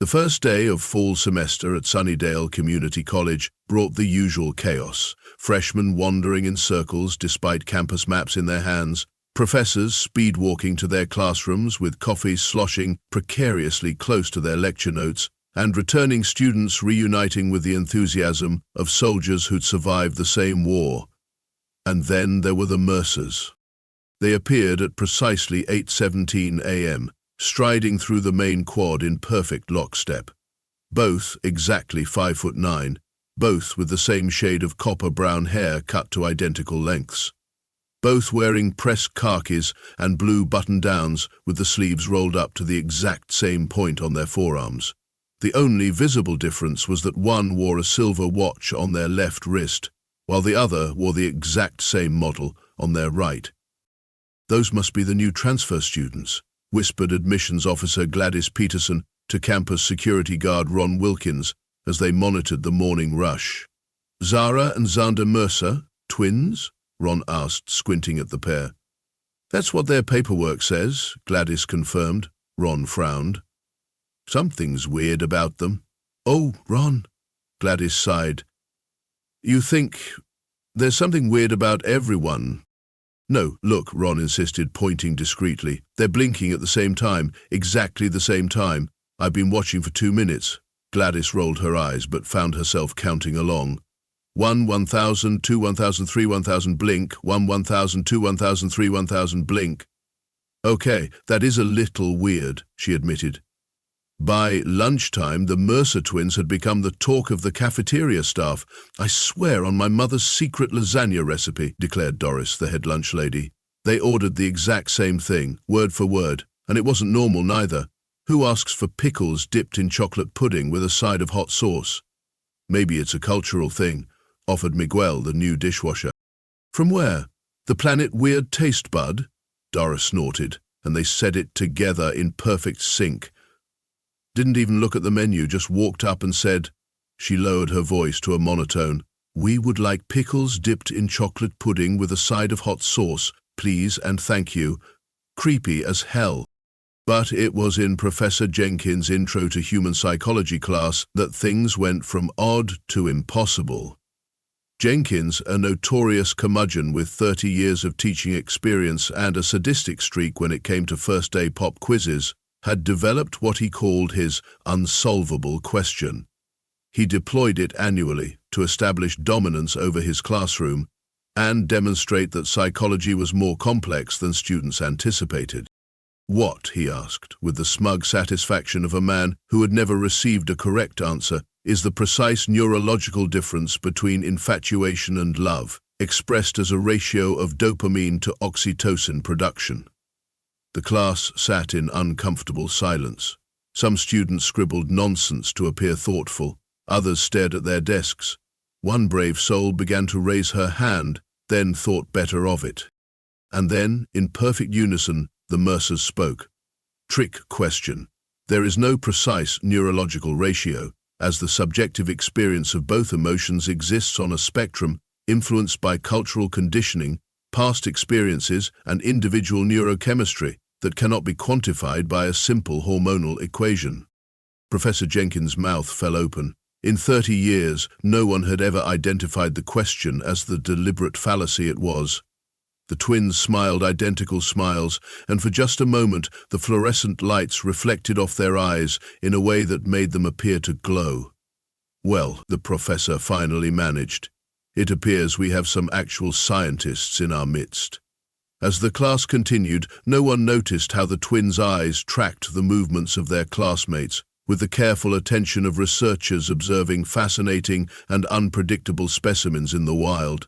The first day of fall semester at Sunnydale Community College brought the usual chaos. Freshmen wandering in circles despite campus maps in their hands, professors speed-walking to their classrooms with coffee sloshing precariously close to their lecture notes, and returning students reuniting with the enthusiasm of soldiers who'd survived the same war. And then there were the Mercers. They appeared at precisely 8:17 a.m., striding through the main quad in perfect lockstep. Both exactly 5'9", both with the same shade of copper-brown hair cut to identical lengths. Both wearing pressed khakis and blue button-downs with the sleeves rolled up to the exact same point on their forearms. The only visible difference was that one wore a silver watch on their left wrist, while the other wore the exact same model on their right. "Those must be the new transfer students," whispered admissions officer Gladys Peterson to campus security guard Ron Wilkins as they monitored the morning rush. "Zara and Xander Mercer, twins?" Ron asked, squinting at the pair. "That's what their paperwork says," Gladys confirmed. Ron frowned. "Something's weird about them." "Oh, Ron," Gladys sighed. "You think there's something weird about everyone?" "No, look," Ron insisted, pointing discreetly. "They're blinking at the same time, exactly the same time. I've been watching for 2 minutes. Gladys rolled her eyes, but found herself counting along. 1, 1,000, 2, 1,000, 3, 1,000, blink. 1, 1,000, 2, 1,000, 3, 1,000, blink. "Okay, that is a little weird," she admitted. By lunchtime, the Mercer twins had become the talk of the cafeteria staff. "I swear on my mother's secret lasagna recipe," declared Doris, the head lunch lady. "They ordered the exact same thing, word for word, and it wasn't normal neither. Who asks for pickles dipped in chocolate pudding with a side of hot sauce?" "Maybe it's a cultural thing," offered Miguel, the new dishwasher. "From where? The planet Weird Taste Bud?" Doris snorted, and they said it together in perfect sync. "Didn't even look at the menu, just walked up and said," she lowered her voice to a monotone, "We would like pickles dipped in chocolate pudding with a side of hot sauce, please and thank you." Creepy as hell. But it was in Professor Jenkins' Intro to Human Psychology class that things went from odd to impossible. Jenkins, a notorious curmudgeon with 30 years of teaching experience and a sadistic streak when it came to first-day pop quizzes, had developed what he called his unsolvable question. He deployed it annually to establish dominance over his classroom and demonstrate that psychology was more complex than students anticipated. "What," he asked, with the smug satisfaction of a man who had never received a correct answer, "is the precise neurological difference between infatuation and love, expressed as a ratio of dopamine to oxytocin production?" The class sat in uncomfortable silence. Some students scribbled nonsense to appear thoughtful. Others stared at their desks. One brave soul began to raise her hand, then thought better of it. And then, in perfect unison, the Mercers spoke. "Trick question. There is no precise neurological ratio, as the subjective experience of both emotions exists on a spectrum influenced by cultural conditioning, past experiences, and individual neurochemistry that cannot be quantified by a simple hormonal equation." Professor Jenkins' mouth fell open. In 30 years, no one had ever identified the question as the deliberate fallacy it was. The twins smiled identical smiles, and for just a moment the fluorescent lights reflected off their eyes in a way that made them appear to glow. "Well," the professor finally managed, "it appears we have some actual scientists in our midst." As the class continued, no one noticed how the twins' eyes tracked the movements of their classmates, with the careful attention of researchers observing fascinating and unpredictable specimens in the wild.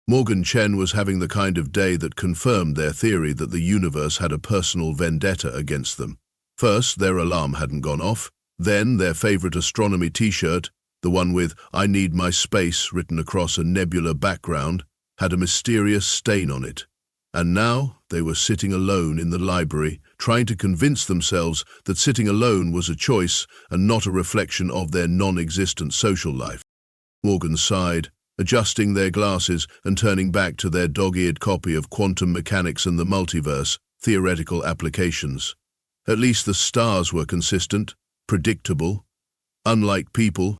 Morgan Chen was having the kind of day that confirmed their theory that the universe had a personal vendetta against them. First, their alarm hadn't gone off. Then, their favorite astronomy t-shirt, the one with "I need my space" written across a nebular background, had a mysterious stain on it. And now they were sitting alone in the library, trying to convince themselves that sitting alone was a choice and not a reflection of their non-existent social life. Morgan sighed, adjusting their glasses and turning back to their dog-eared copy of Quantum Mechanics and the Multiverse, Theoretical Applications. At least the stars were consistent. predictable, unlike people.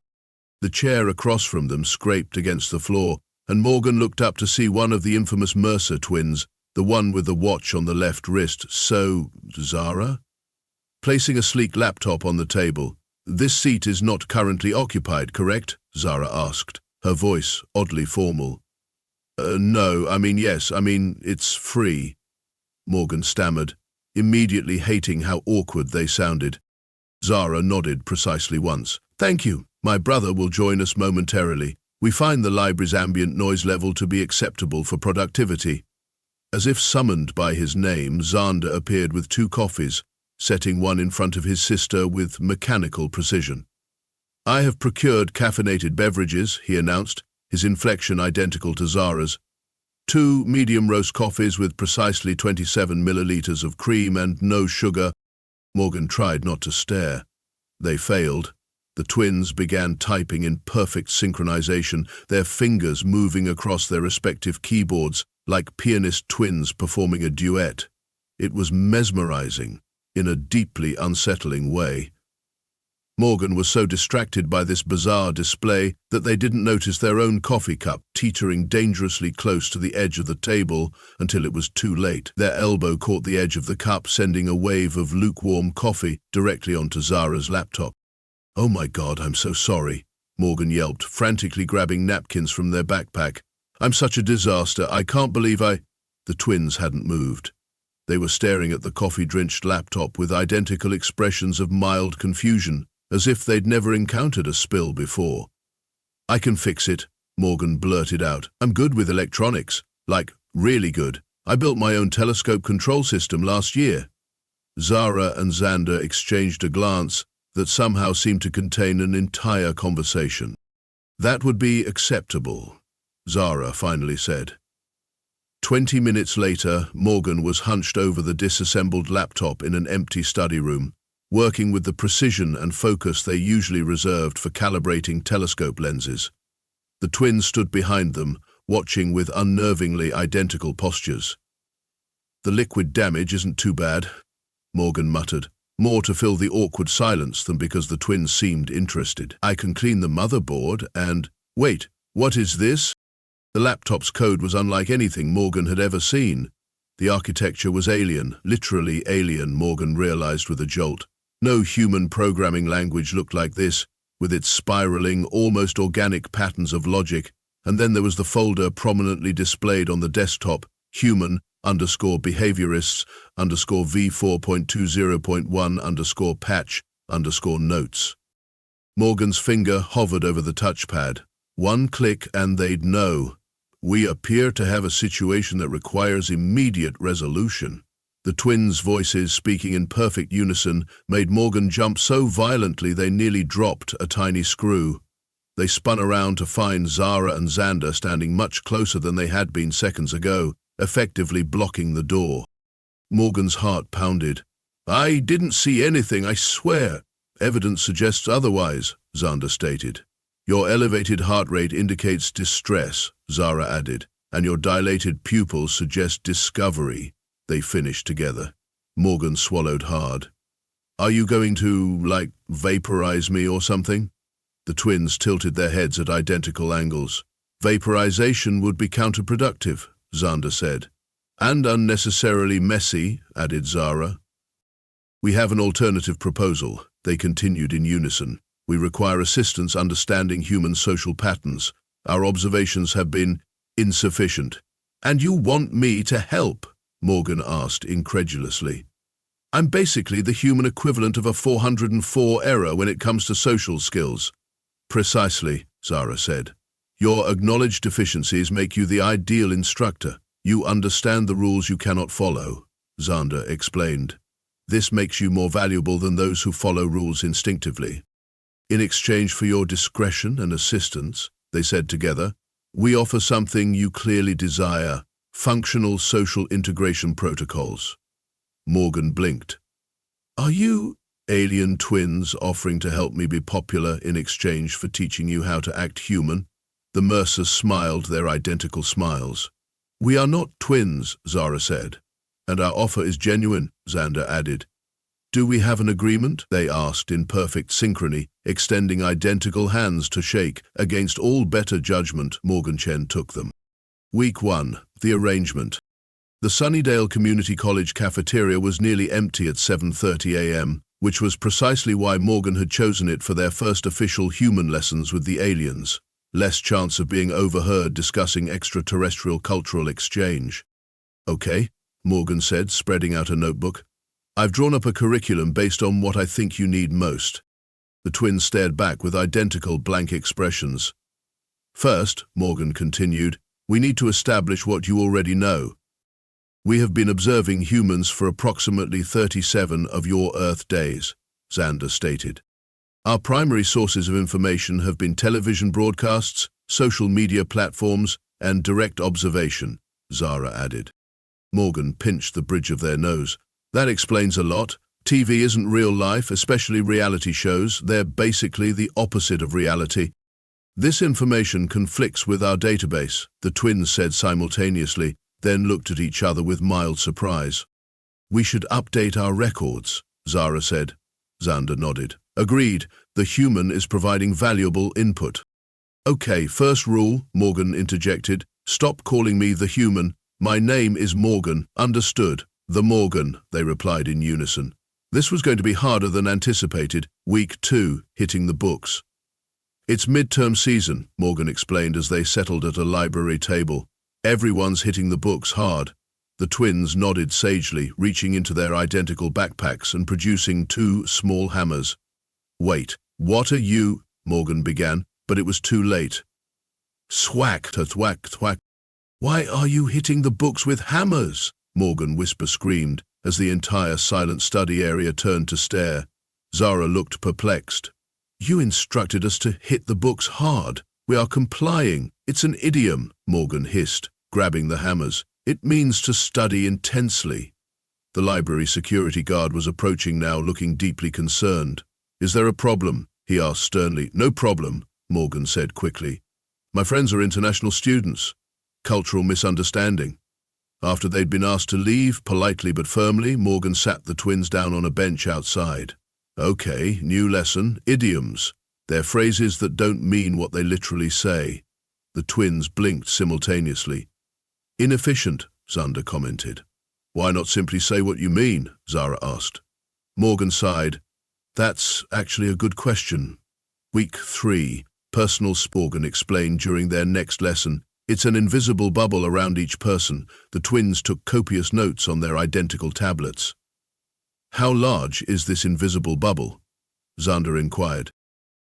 The chair across from them scraped against the floor, and Morgan looked up to see one of the infamous Mercer twins, the one with the watch on the left wrist. So, Zara? Placing a sleek laptop on the table. This seat is not currently occupied, correct? Zara asked, her voice oddly formal. No, yes, it's free, Morgan stammered, immediately hating how awkward they sounded. Zara nodded precisely once. Thank you. My brother will join us momentarily. We find the library's ambient noise level to be acceptable for productivity. As if summoned by his name, Xander appeared with 2 coffees, setting one in front of his sister with mechanical precision. I have procured caffeinated beverages, he announced, his inflection identical to Zara's. 2 medium roast coffees with precisely 27 milliliters of cream and no sugar. Morgan tried not to stare. They failed. The twins began typing in perfect synchronization, their fingers moving across their respective keyboards like pianist twins performing a duet. It was mesmerizing, in a deeply unsettling way. Morgan was so distracted by this bizarre display that they didn't notice their own coffee cup teetering dangerously close to the edge of the table until it was too late. Their elbow caught the edge of the cup, sending a wave of lukewarm coffee directly onto Zara's laptop. Oh my God, I'm so sorry, Morgan yelped, frantically grabbing napkins from their backpack. I'm such a disaster, I can't believe I... The twins hadn't moved. They were staring at the coffee-drenched laptop with identical expressions of mild confusion, as if they'd never encountered a spill before. I can fix it, Morgan blurted out. I'm good with electronics. Like, really good. I built my own telescope control system last year. Zara and Xander exchanged a glance that somehow seemed to contain an entire conversation. That would be acceptable, Zara finally said. 20 minutes later, Morgan was hunched over the disassembled laptop in an empty study room, working with the precision and focus they usually reserved for calibrating telescope lenses. The twins stood behind them, watching with unnervingly identical postures. The liquid damage isn't too bad, Morgan muttered, more to fill the awkward silence than because the twins seemed interested. I can clean the motherboard and... Wait, what is this? The laptop's code was unlike anything Morgan had ever seen. The architecture was alien, literally alien, Morgan realized with a jolt. No human programming language looked like this, with its spiraling, almost organic patterns of logic, and then there was the folder prominently displayed on the desktop, human_behaviorists_v4.20.1_patch_notes. Morgan's finger hovered over the touchpad. One click and they'd know. We appear to have a situation that requires immediate resolution. The twins' voices, speaking in perfect unison, made Morgan jump so violently they nearly dropped a tiny screw. They spun around to find Zara and Xander standing much closer than they had been seconds ago, effectively blocking the door. Morgan's heart pounded. I didn't see anything, I swear. Evidence suggests otherwise, Xander stated. Your elevated heart rate indicates distress, Zara added, and your dilated pupils suggest discovery. They finished together. Morgan swallowed hard. Are you going to, vaporize me or something? The twins tilted their heads at identical angles. Vaporization would be counterproductive, Xander said. And unnecessarily messy, added Zara. We have an alternative proposal, they continued in unison. We require assistance understanding human social patterns. Our observations have been insufficient. And you want me to help? Morgan asked incredulously. I'm basically the human equivalent of a 404 error when it comes to social skills. Precisely, Zara said. Your acknowledged deficiencies make you the ideal instructor. You understand the rules you cannot follow, Xander explained. This makes you more valuable than those who follow rules instinctively. In exchange for your discretion and assistance, they said together, we offer something you clearly desire, functional social integration protocols. Morgan blinked. Are you alien twins offering to help me be popular in exchange for teaching you how to act human? The Mercers smiled their identical smiles. We are not twins, Zara said, and our offer is genuine, Xander added. Do we have an agreement? They asked in perfect synchrony, extending identical hands to shake. Against all better judgment, Morgan Chen took them. Week 1. The arrangement. The Sunnydale Community College cafeteria was nearly empty at 7:30 a.m., which was precisely why Morgan had chosen it for their first official human lessons with the aliens. Less chance of being overheard discussing extraterrestrial cultural exchange. Okay, Morgan said, spreading out a notebook. I've drawn up a curriculum based on what I think you need most. The twins stared back with identical blank expressions. First, Morgan continued, we need to establish what you already know. We have been observing humans for approximately 37 of your Earth days, Xander stated. Our primary sources of information have been television broadcasts, social media platforms, and direct observation, Zara added. Morgan pinched the bridge of their nose. That explains a lot. TV isn't real life, especially reality shows. They're basically the opposite of reality. This information conflicts with our database, the twins said simultaneously, then looked at each other with mild surprise. We should update our records, Zara said. Xander nodded. Agreed, the human is providing valuable input. Okay, first rule, Morgan interjected. Stop calling me the human. My name is Morgan. Understood. The Morgan, they replied in unison. This was going to be harder than anticipated. Week 2, hitting the books. It's midterm season, Morgan explained as they settled at a library table. Everyone's hitting the books hard. The twins nodded sagely, reaching into their identical backpacks and producing 2 small hammers. Wait, what are you? Morgan began, but it was too late. Swack, thwack, thwack. Why are you hitting the books with hammers? Morgan whisper-screamed as the entire silent study area turned to stare. Zara looked perplexed. You instructed us to hit the books hard. We are complying. It's an idiom, Morgan hissed, grabbing the hammers. It means to study intensely. The library security guard was approaching now, looking deeply concerned. Is there a problem? He asked sternly. No problem, Morgan said quickly. My friends are international students. Cultural misunderstanding. After they'd been asked to leave, politely but firmly, Morgan sat the twins down on a bench outside. Okay, new lesson, idioms. They're phrases that don't mean what they literally say. The twins blinked simultaneously. Inefficient, Xander commented. Why not simply say what you mean? Zara asked. Morgan sighed. That's actually a good question. Week 3, personal Morgan explained during their next lesson. It's an invisible bubble around each person. The twins took copious notes on their identical tablets. How large is this invisible bubble? Xander inquired.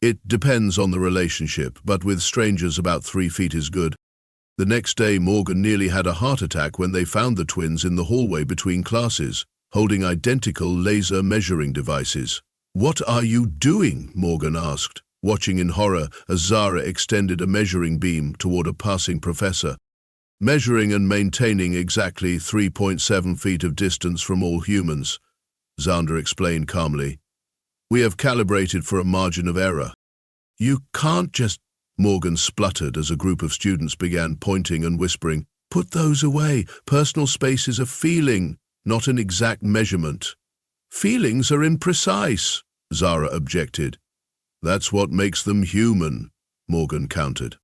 It depends on the relationship, but with strangers about 3 feet is good. The next day, Morgan nearly had a heart attack when they found the twins in the hallway between classes, holding identical laser measuring devices. What are you doing? Morgan asked, watching in horror as Zara extended a measuring beam toward a passing professor. Measuring and maintaining exactly 3.7 feet of distance from all humans, Xander explained calmly. We have calibrated for a margin of error. You can't just... Morgan spluttered as a group of students began pointing and whispering. Put those away. Personal space is a feeling, not an exact measurement. Feelings are imprecise, Zara objected. That's what makes them human, Morgan countered.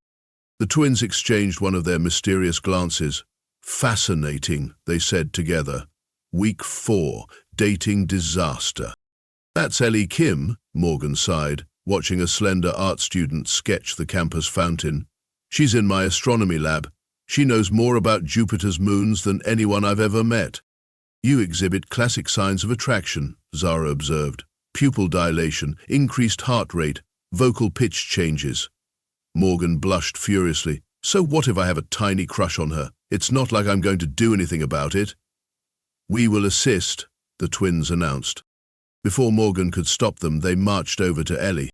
The twins exchanged one of their mysterious glances. Fascinating, they said together. Week 4, dating disaster. That's Ellie Kim, Morgan sighed, watching a slender art student sketch the campus fountain. She's in my astronomy lab. She knows more about Jupiter's moons than anyone I've ever met. You exhibit classic signs of attraction, Zara observed. Pupil dilation, increased heart rate, vocal pitch changes. Morgan blushed furiously. So what if I have a tiny crush on her? It's not like I'm going to do anything about it. We will assist, the twins announced. Before Morgan could stop them, they marched over to Ellie.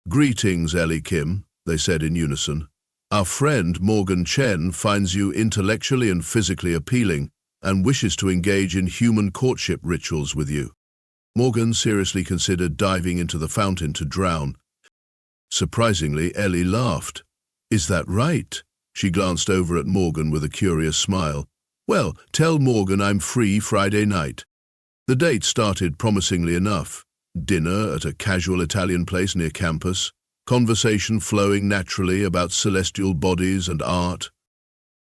Greetings, Ellie Kim, they said in unison. Our friend Morgan Chen finds you intellectually and physically appealing and wishes to engage in human courtship rituals with you. Morgan seriously considered diving into the fountain to drown. Surprisingly, Ellie laughed. Is that right? She glanced over at Morgan with a curious smile. Well, tell Morgan I'm free Friday night. The date started promisingly enough. Dinner at a casual Italian place near campus, conversation flowing naturally about celestial bodies and art.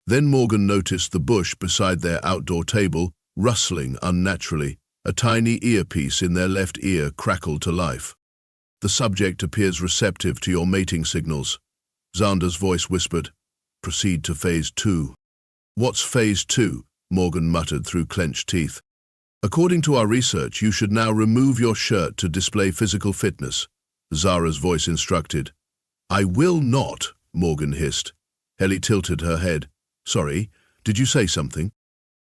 Then Morgan noticed the bush beside their outdoor table rustling unnaturally. A tiny earpiece in their left ear crackled to life. The subject appears receptive to your mating signals. Xander's voice whispered, "Proceed to phase 2. "What's phase 2? Morgan muttered through clenched teeth. "According to our research, you should now remove your shirt to display physical fitness," Zara's voice instructed. "I will not," Morgan hissed. Ellie tilted her head. "Sorry, did you say something?"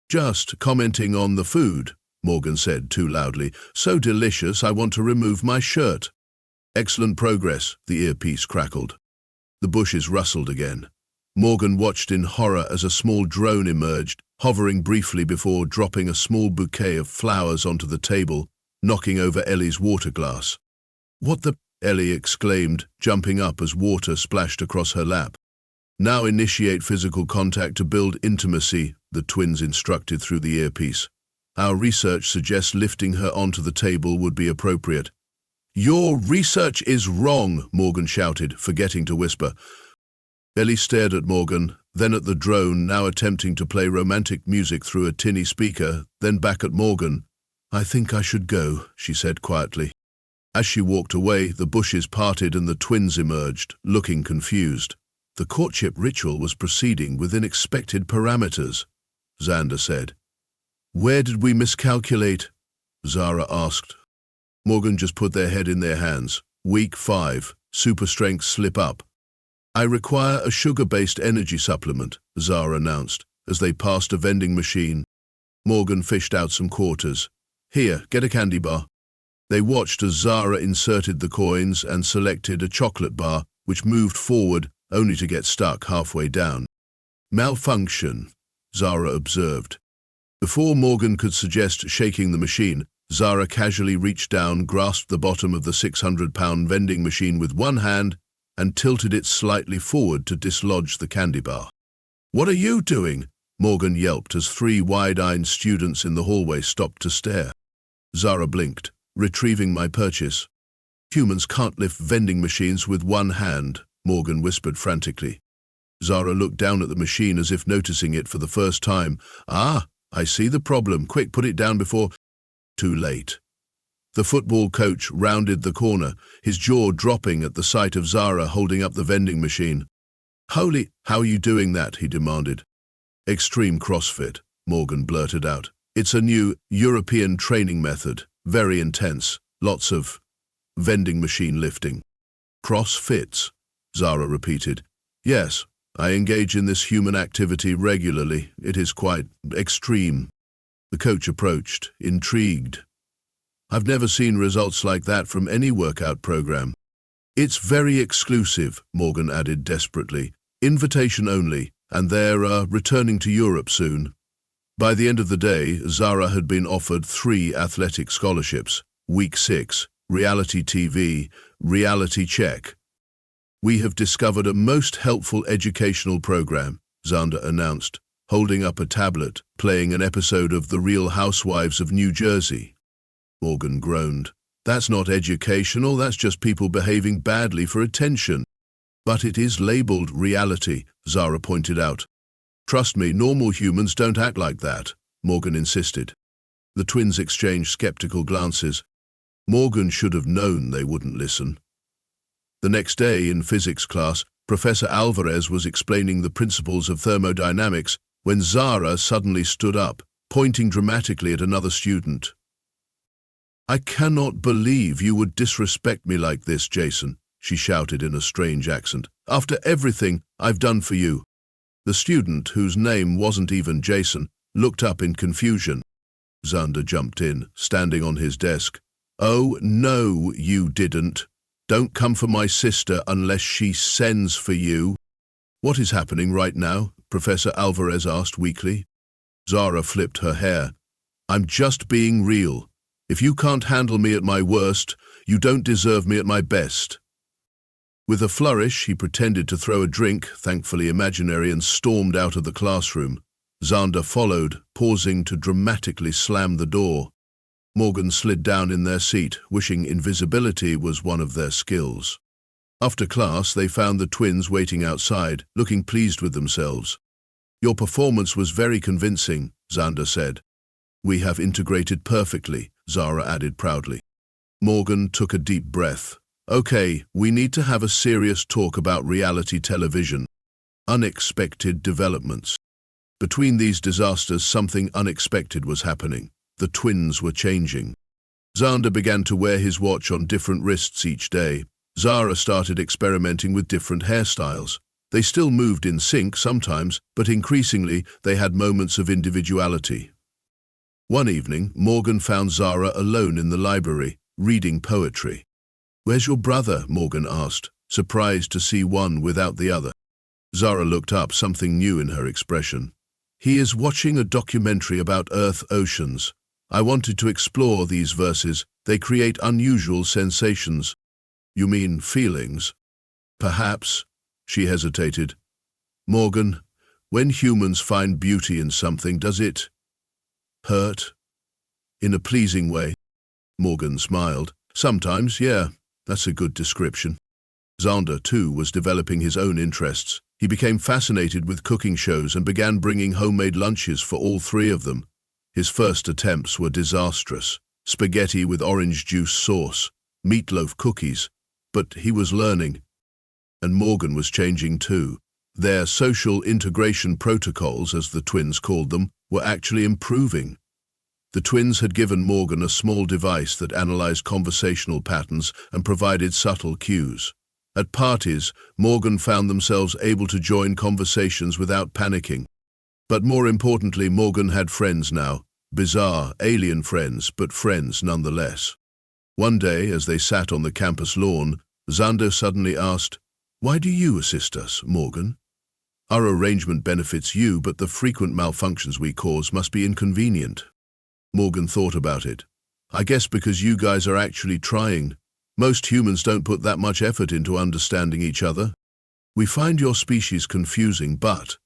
"Just commenting on the food," Morgan said too loudly. "So delicious, I want to remove my shirt." "Excellent progress," the earpiece crackled. The bushes rustled again. Morgan watched in horror as a small drone emerged, hovering briefly before dropping a small bouquet of flowers onto the table, knocking over Ellie's water glass. "What the?" Ellie exclaimed, jumping up as water splashed across her lap. "Now initiate physical contact to build intimacy," the twins instructed through the earpiece. "Our research suggests lifting her onto the table would be appropriate." "Your research is wrong," Morgan shouted, forgetting to whisper. Ellie stared at Morgan, then at the drone, now attempting to play romantic music through a tinny speaker, then back at Morgan. "I think I should go," she said quietly. As she walked away, the bushes parted and the twins emerged, looking confused. "The courtship ritual was proceeding within expected parameters," Xander said. "Where did we miscalculate?" Zara asked. Morgan just put their head in their hands. "Week 5, super strength slip up." "I require a sugar-based energy supplement," Zara announced, as they passed a vending machine. Morgan fished out some quarters. "Here, get a candy bar." They watched as Zara inserted the coins and selected a chocolate bar, which moved forward, only to get stuck halfway down. "Malfunction," Zara observed. Before Morgan could suggest shaking the machine, Zara casually reached down, grasped the bottom of the 600-pound vending machine with one hand, and tilted it slightly forward to dislodge the candy bar. "What are you doing?" Morgan yelped as 3 wide-eyed students in the hallway stopped to stare. Zara blinked. "Retrieving my purchase." "Humans can't lift vending machines with one hand," Morgan whispered frantically. Zara looked down at the machine as if noticing it for the first time. "Ah, I see the problem. Quick, put it down before—" Too late. The football coach rounded the corner, his jaw dropping at the sight of Zara holding up the vending machine. "Holy, how are you doing that?" he demanded. "Extreme CrossFit," Morgan blurted out. "It's a new European training method, very intense, lots of vending machine lifting." "CrossFits," Zara repeated. "Yes, I engage in this human activity regularly. It is quite extreme." The coach approached, intrigued. "I've never seen results like that from any workout program." "It's very exclusive," Morgan added desperately. "Invitation only, and they're returning to Europe soon." By the end of the day, Zara had been offered 3 athletic scholarships. Week 6, reality TV, reality check. "We have discovered a most helpful educational program," Xander announced, holding up a tablet, playing an episode of The Real Housewives of New Jersey. Morgan groaned. "That's not educational, that's just people behaving badly for attention." "But it is labeled reality," Zara pointed out. "Trust me, normal humans don't act like that," Morgan insisted. The twins exchanged skeptical glances. Morgan should have known they wouldn't listen. The next day, in physics class, Professor Alvarez was explaining the principles of thermodynamics when Zara suddenly stood up, pointing dramatically at another student. "I cannot believe you would disrespect me like this, Jason," she shouted in a strange accent. "After everything I've done for you." The student, whose name wasn't even Jason, looked up in confusion. Xander jumped in, standing on his desk. "Oh, no, you didn't. Don't come for my sister unless she sends for you." "What is happening right now?" Professor Alvarez asked weakly. Zara flipped her hair. "I'm just being real. If you can't handle me at my worst, you don't deserve me at my best." With a flourish, he pretended to throw a drink, thankfully imaginary, and stormed out of the classroom. Xander followed, pausing to dramatically slam the door. Morgan slid down in their seat, wishing invisibility was one of their skills. After class, they found the twins waiting outside, looking pleased with themselves. "Your performance was very convincing," Xander said. "We have integrated perfectly," Zara added proudly. Morgan took a deep breath. "Okay, we need to have a serious talk about reality television. Unexpected developments." Between these disasters, something unexpected was happening. The twins were changing. Xander began to wear his watch on different wrists each day. Zara started experimenting with different hairstyles. They still moved in sync sometimes, but increasingly they had moments of individuality. One evening, Morgan found Zara alone in the library, reading poetry. "Where's your brother?" Morgan asked, surprised to see one without the other. Zara looked up, something new in her expression. "He is watching a documentary about Earth oceans. I wanted to explore these verses. They create unusual sensations." "You mean feelings?" "Perhaps." She hesitated. "Morgan, when humans find beauty in something, does it hurt?" "In a pleasing way." Morgan smiled. "Sometimes, yeah, that's a good description." Xander, too, was developing his own interests. He became fascinated with cooking shows and began bringing homemade lunches for all three of them. His first attempts were disastrous. Spaghetti with orange juice sauce, meatloaf cookies. But he was learning. And Morgan was changing too. Their social integration protocols, as the twins called them, were actually improving. The twins had given Morgan a small device that analyzed conversational patterns and provided subtle cues. At parties, Morgan found themselves able to join conversations without panicking. But more importantly, Morgan had friends now. Bizarre, alien friends, but friends nonetheless. One day, as they sat on the campus lawn, Xander suddenly asked, "Why do you assist us, Morgan? Our arrangement benefits you, but the frequent malfunctions we cause must be inconvenient." Morgan thought about it. "I guess because you guys are actually trying. Most humans don't put that much effort into understanding each other. We find your species confusing, but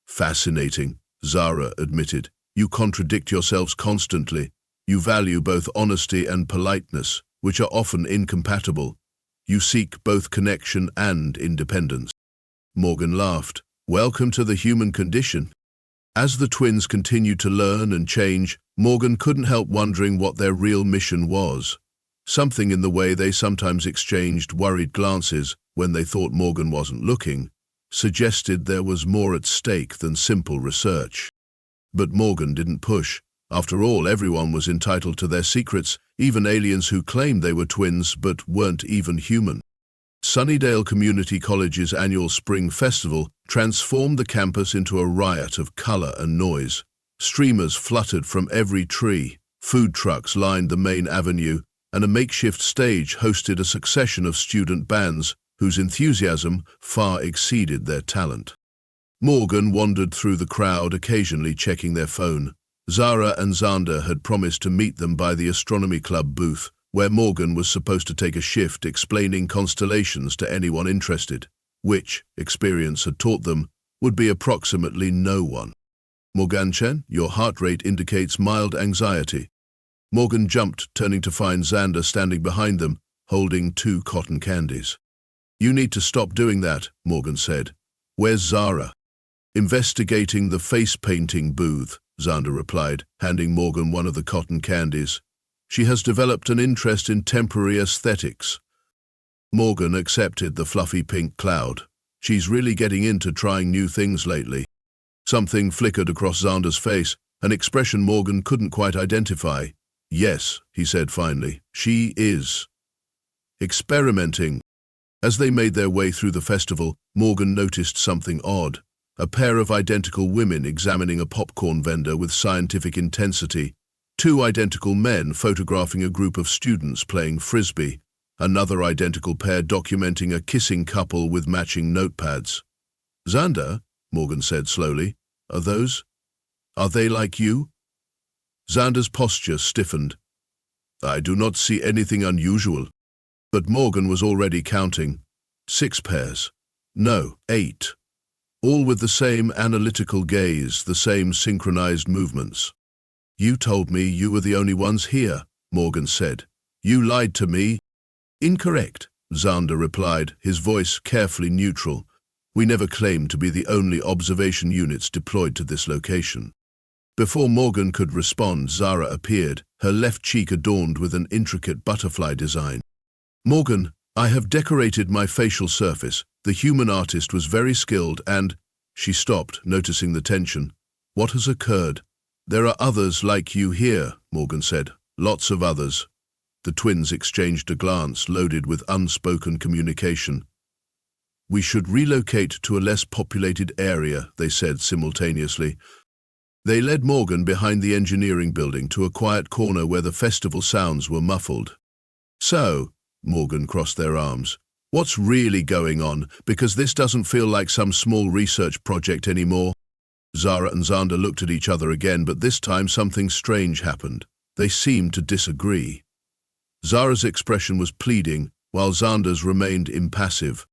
fascinating," Zara admitted. "You contradict yourselves constantly. You value both honesty and politeness, which are often incompatible. You seek both connection and independence." Morgan laughed. "Welcome to the human condition." As the twins continued to learn and change, Morgan couldn't help wondering what their real mission was. Something in the way they sometimes exchanged worried glances when they thought Morgan wasn't looking suggested there was more at stake than simple research. But Morgan didn't push. After all, everyone was entitled to their secrets, even aliens who claimed they were twins but weren't even human. Sunnydale Community College's annual spring festival transformed the campus into a riot of color and noise. Streamers fluttered from every tree, food trucks lined the main avenue, and a makeshift stage hosted a succession of student bands whose enthusiasm far exceeded their talent. Morgan wandered through the crowd, occasionally checking their phone. Zara and Xander had promised to meet them by the astronomy club booth, where Morgan was supposed to take a shift explaining constellations to anyone interested, which, experience had taught them, would be approximately no one. "Morgan Chen, your heart rate indicates mild anxiety." Morgan jumped, turning to find Xander standing behind them, holding 2 cotton candies. "You need to stop doing that," Morgan said. "Where's Zara?" "Investigating the face-painting booth," Xander replied, handing Morgan one of the cotton candies. "She has developed an interest in temporary aesthetics." Morgan accepted the fluffy pink cloud. "She's really getting into trying new things lately." Something flickered across Xander's face, an expression Morgan couldn't quite identify. "Yes," he said finally, "she is experimenting." As they made their way through the festival, Morgan noticed something odd. A pair of identical women examining a popcorn vendor with scientific intensity, 2 identical men photographing a group of students playing frisbee, another identical pair documenting a kissing couple with matching notepads. "Xander," Morgan said slowly, Are they like you?" Xander's posture stiffened. "I do not see anything unusual." But Morgan was already counting. 6 pairs. No, 8. All with the same analytical gaze, the same synchronized movements. You told me you were the only ones here, Morgan said. You lied to me. Incorrect, Xander replied, his voice carefully neutral. We never claimed to be the only observation units deployed to this location. Before Morgan could respond, Zara appeared, her left cheek adorned with an intricate butterfly design. Morgan, I have decorated my facial surface. The human artist was very skilled and… She stopped, noticing the tension. What has occurred? There are others like you here, Morgan said. Lots of others. The twins exchanged a glance loaded with unspoken communication. We should relocate to a less populated area, they said simultaneously. They led Morgan behind the engineering building to a quiet corner where the festival sounds were muffled. So, Morgan crossed their arms, what's really going on? Because this doesn't feel like some small research project anymore. Zara and Xander looked at each other again, but this time something strange happened. They seemed to disagree. Zara's expression was pleading, while Xander's remained impassive.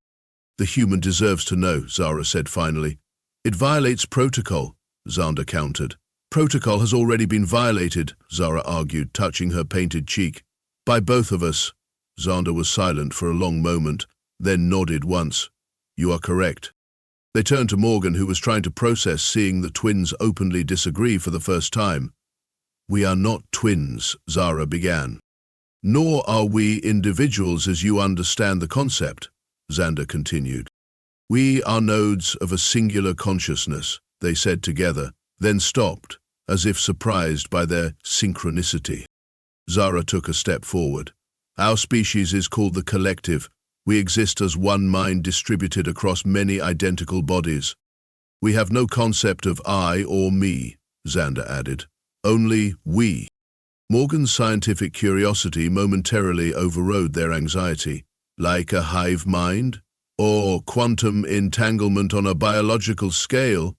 The human deserves to know, Zara said finally. It violates protocol, Xander countered. Protocol has already been violated, Zara argued, touching her painted cheek. By both of us. Xander was silent for a long moment, then nodded once. You are correct. They turned to Morgan, who was trying to process seeing the twins openly disagree for the first time. We are not twins, Zara began. Nor are we individuals as you understand the concept, Xander continued. We are nodes of a singular consciousness, they said together, then stopped, as if surprised by their synchronicity. Zara took a step forward. Our species is called the collective. We exist as one mind distributed across many identical bodies. We have no concept of I or me, Xander added. Only we. Morgan's scientific curiosity momentarily overrode their anxiety. Like a hive mind? Or quantum entanglement on a biological scale?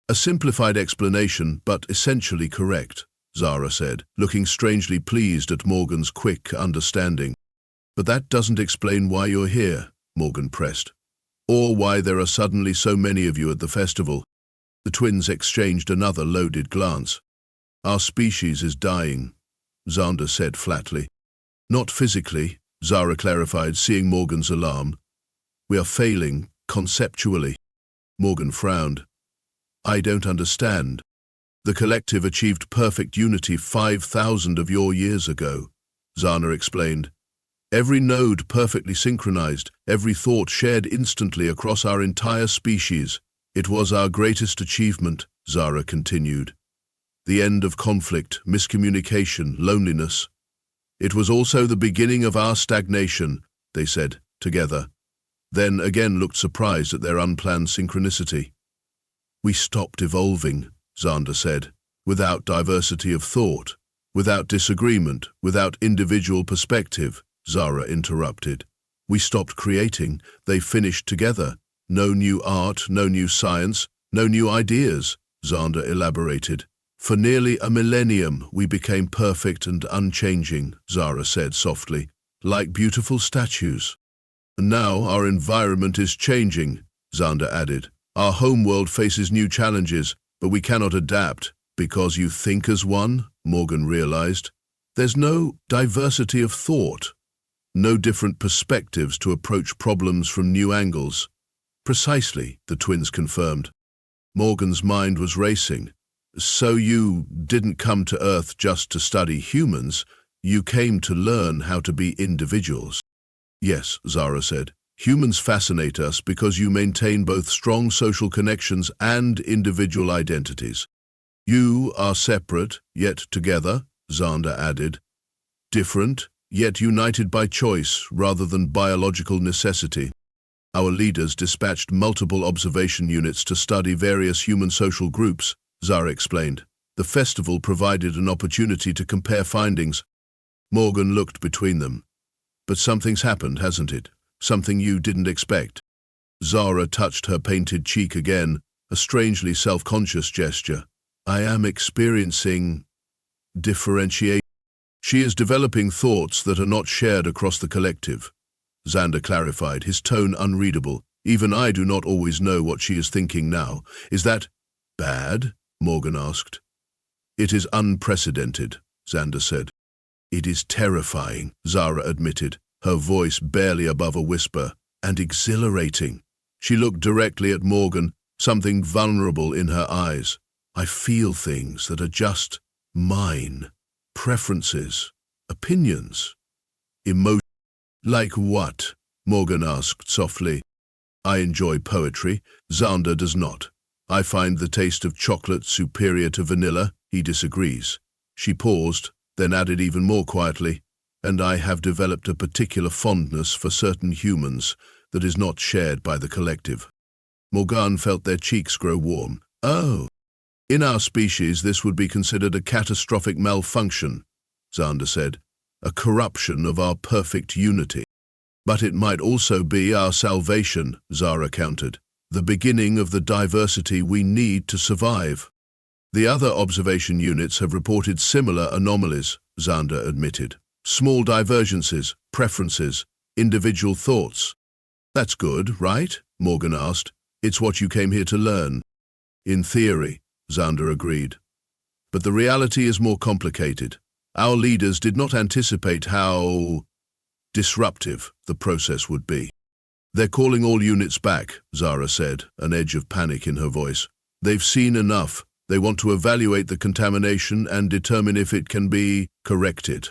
A simplified explanation, but essentially correct, Zara said, looking strangely pleased at Morgan's quick understanding. But that doesn't explain why you're here, Morgan pressed. Or why there are suddenly so many of you at the festival. The twins exchanged another loaded glance. Our species is dying, Xander said flatly. Not physically, Zara clarified, seeing Morgan's alarm. We are failing, conceptually. Morgan frowned. I don't understand. The collective achieved perfect unity 5,000 of your years ago, Zana explained. Every node perfectly synchronized, every thought shared instantly across our entire species. It was our greatest achievement, Zara continued. The end of conflict, miscommunication, loneliness. It was also the beginning of our stagnation, they said, together. Then again looked surprised at their unplanned synchronicity. We stopped evolving, Xander said, without diversity of thought, without disagreement, without individual perspective, Zara interrupted. We stopped creating, they finished together. No new art, no new science, no new ideas, Xander elaborated. For nearly a millennium, we became perfect and unchanging, Zara said softly, like beautiful statues. And now our environment is changing, Xander added. Our homeworld faces new challenges, but we cannot adapt. Because you think as one, Morgan realized. There's no diversity of thought, no different perspectives to approach problems from new angles. Precisely, the twins confirmed. Morgan's mind was racing. So you didn't come to Earth just to study humans, you came to learn how to be individuals. Yes, Zara said. Humans fascinate us because you maintain both strong social connections and individual identities. You are separate, yet together, Xander added. Different, yet united by choice rather than biological necessity. Our leaders dispatched multiple observation units to study various human social groups, Zara explained. The festival provided an opportunity to compare findings. Morgan looked between them. But something's happened, hasn't it? Something you didn't expect. Zara touched her painted cheek again, a strangely self-conscious gesture. I am experiencing differentiation. She is developing thoughts that are not shared across the collective. Xander clarified, his tone unreadable. Even I do not always know what she is thinking now. Is that bad? Morgan asked. It is unprecedented, Xander said. It is terrifying, Zara admitted, her voice barely above a whisper, and exhilarating. She looked directly at Morgan, something vulnerable in her eyes. I feel things that are just mine. Preferences, opinions, emotions. Like what? Morgan asked softly. I enjoy poetry. Xander does not. I find the taste of chocolate superior to vanilla. He disagrees. She paused, then added even more quietly, and I have developed a particular fondness for certain humans that is not shared by the collective. Morgan felt their cheeks grow warm. Oh. In our species, this would be considered a catastrophic malfunction, Xander said, a corruption of our perfect unity. But it might also be our salvation, Zara countered, the beginning of the diversity we need to survive. The other observation units have reported similar anomalies, Xander admitted. Small divergences, preferences, individual thoughts. That's good, right? Morgan asked. It's what you came here to learn. In theory, Xander agreed. But the reality is more complicated. Our leaders did not anticipate how disruptive the process would be. They're calling all units back, Zara said, an edge of panic in her voice. They've seen enough. They want to evaluate the contamination and determine if it can be corrected.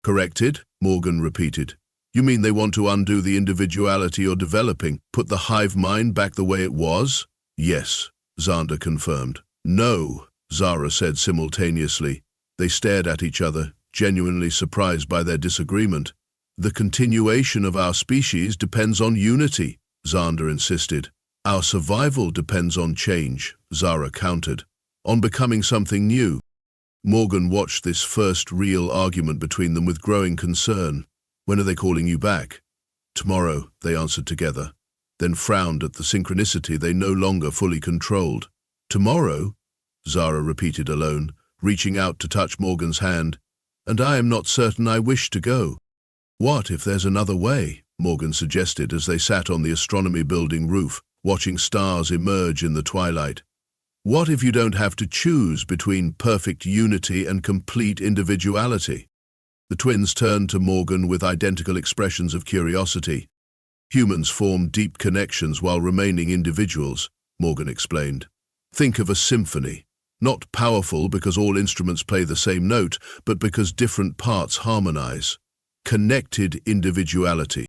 Corrected? Morgan repeated. You mean they want to undo the individuality you're developing, put the hive mind back the way it was? Yes, Xander confirmed. No, Zara said simultaneously. They stared at each other, genuinely surprised by their disagreement. The continuation of our species depends on unity, Xander insisted. Our survival depends on change, Zara countered, on becoming something new. Morgan watched this first real argument between them with growing concern. When are they calling you back? Tomorrow, they answered together, then frowned at the synchronicity they no longer fully controlled. Tomorrow? Zara repeated alone, reaching out to touch Morgan's hand. And I am not certain I wish to go. What if there's another way? Morgan suggested as they sat on the astronomy building roof, watching stars emerge in the twilight. What if you don't have to choose between perfect unity and complete individuality? The twins turned to Morgan with identical expressions of curiosity. Humans form deep connections while remaining individuals, Morgan explained. Think of a symphony, not powerful because all instruments play the same note, but because different parts harmonize. Connected individuality.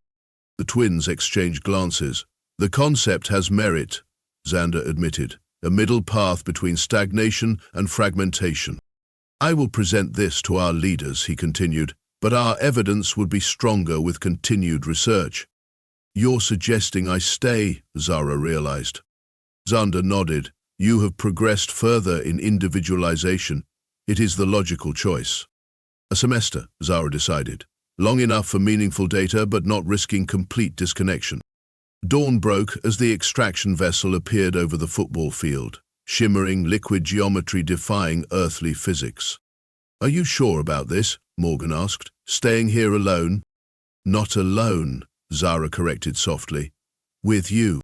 The twins exchanged glances. The concept has merit, Xander admitted, a middle path between stagnation and fragmentation. I will present this to our leaders, he continued, but our evidence would be stronger with continued research. You're suggesting I stay, Zara realized. Xander nodded. You have progressed further in individualization. It is the logical choice. A semester, Zara decided. Long enough for meaningful data, but not risking complete disconnection. Dawn broke as the extraction vessel appeared over the football field, shimmering liquid geometry defying earthly physics. Are you sure about this? Morgan asked. Staying here alone? Not alone, Zara corrected softly. With you.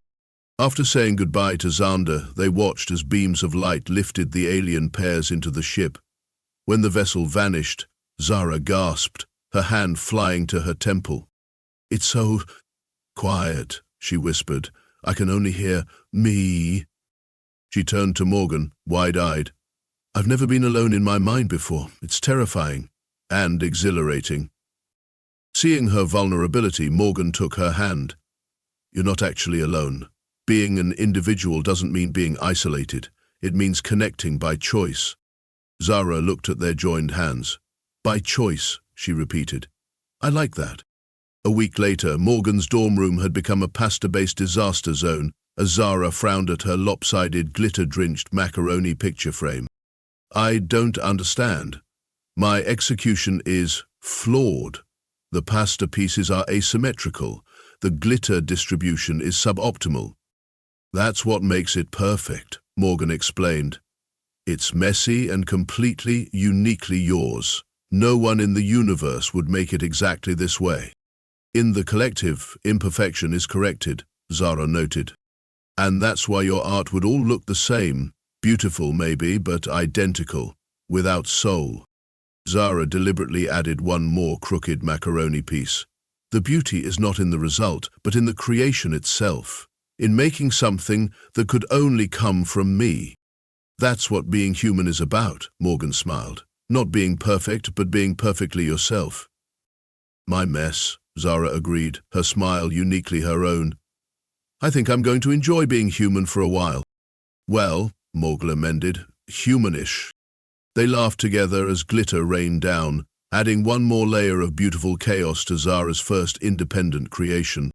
After saying goodbye to Xander, they watched as beams of light lifted the alien pairs into the ship. When the vessel vanished, Zara gasped, her hand flying to her temple. It's so quiet, she whispered. I can only hear me. She turned to Morgan, wide-eyed. I've never been alone in my mind before. It's terrifying and exhilarating. Seeing her vulnerability, Morgan took her hand. You're not actually alone. Being an individual doesn't mean being isolated. It means connecting by choice. Zara looked at their joined hands. By choice, she repeated. I like that. A week later, Morgan's dorm room had become a pasta-based disaster zone as Zara frowned at her lopsided, glitter-drenched macaroni picture frame. I don't understand. My execution is flawed. The pasta pieces are asymmetrical. The glitter distribution is suboptimal. That's what makes it perfect, Morgan explained. It's messy and completely, uniquely yours. No one in the universe would make it exactly this way. In the collective, imperfection is corrected, Zara noted. And that's why your art would all look the same. Beautiful maybe, but identical. without soul. Zara deliberately added one more crooked macaroni piece. The beauty is not in the result, but in the creation itself, in making something that could only come from me. That's what being human is about, Morgan smiled. Not being perfect, but being perfectly yourself. My mess, Zara agreed, her smile uniquely her own. I think I'm going to enjoy being human for a while. Well, Morgan amended, humanish. They laughed together as glitter rained down, adding one more layer of beautiful chaos to Zara's first independent creation.